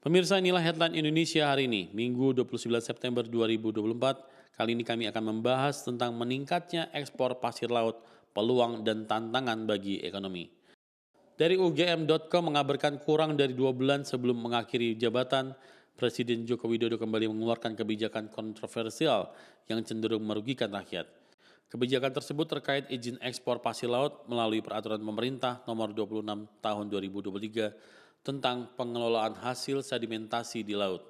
Pemirsa, inilah headline Indonesia hari ini, Minggu 29 September 2024. Kali ini kami akan membahas tentang meningkatnya ekspor pasir laut, peluang dan tantangan bagi ekonomi. Dari ugm.com mengabarkan kurang dari 2 bulan sebelum mengakhiri jabatan, Presiden Joko Widodo kembali mengeluarkan kebijakan kontroversial yang cenderung merugikan rakyat. Kebijakan tersebut terkait izin ekspor pasir laut melalui peraturan pemerintah nomor 26 tahun 2023 tentang pengelolaan hasil sedimentasi di laut.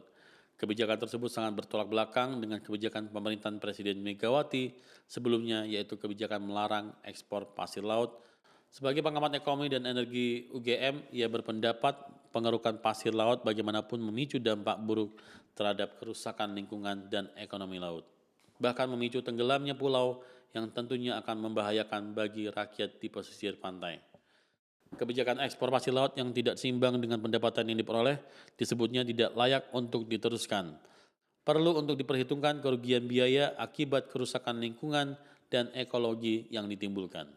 Kebijakan tersebut sangat bertolak belakang dengan kebijakan pemerintahan Presiden Megawati sebelumnya, yaitu kebijakan melarang ekspor pasir laut. Sebagai pengamat ekonomi dan energi UGM, ia berpendapat pengerukan pasir laut bagaimanapun memicu dampak buruk terhadap kerusakan lingkungan dan ekonomi laut. Bahkan memicu tenggelamnya pulau yang tentunya akan membahayakan bagi rakyat di pesisir pantai. Kebijakan ekspor pasir laut yang tidak seimbang dengan pendapatan yang diperoleh disebutnya tidak layak untuk diteruskan. Perlu untuk diperhitungkan kerugian biaya akibat kerusakan lingkungan dan ekologi yang ditimbulkan.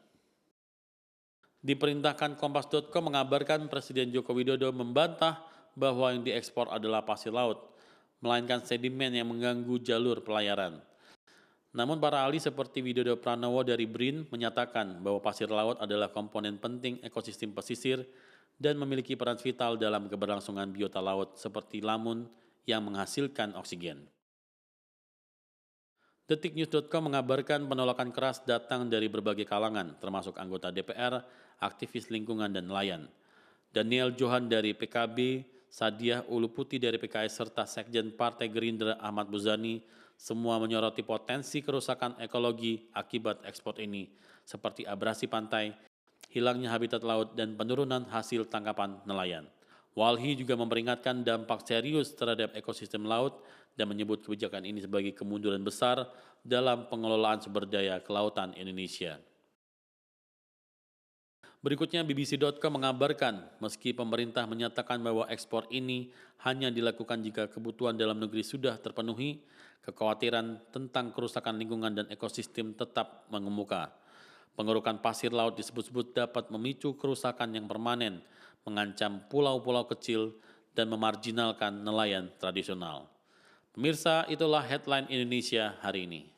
Diperintahkan Kompas.com mengabarkan Presiden Joko Widodo membantah bahwa yang diekspor adalah pasir laut, melainkan sedimen yang mengganggu jalur pelayaran. Namun para ahli seperti Widodo Pranowo dari BRIN menyatakan bahwa pasir laut adalah komponen penting ekosistem pesisir dan memiliki peran vital dalam keberlangsungan biota laut seperti lamun yang menghasilkan oksigen. Detiknews.com mengabarkan penolakan keras datang dari berbagai kalangan, termasuk anggota DPR, aktivis lingkungan, dan nelayan. Daniel Johan dari PKB, Sadiah Uluputi dari PKS, serta Sekjen Partai Gerindra Ahmad Muzani semua menyoroti potensi kerusakan ekologi akibat ekspor ini, seperti abrasi pantai, hilangnya habitat laut, dan penurunan hasil tangkapan nelayan. Walhi juga memperingatkan dampak serius terhadap ekosistem laut dan menyebut kebijakan ini sebagai kemunduran besar dalam pengelolaan sumber daya kelautan Indonesia. Berikutnya BBC.com mengabarkan, meski pemerintah menyatakan bahwa ekspor ini hanya dilakukan jika kebutuhan dalam negeri sudah terpenuhi, kekhawatiran tentang kerusakan lingkungan dan ekosistem tetap mengemuka. Pengerukan pasir laut disebut-sebut dapat memicu kerusakan yang permanen, mengancam pulau-pulau kecil, dan memarjinalkan nelayan tradisional. Pemirsa, itulah headline Indonesia hari ini.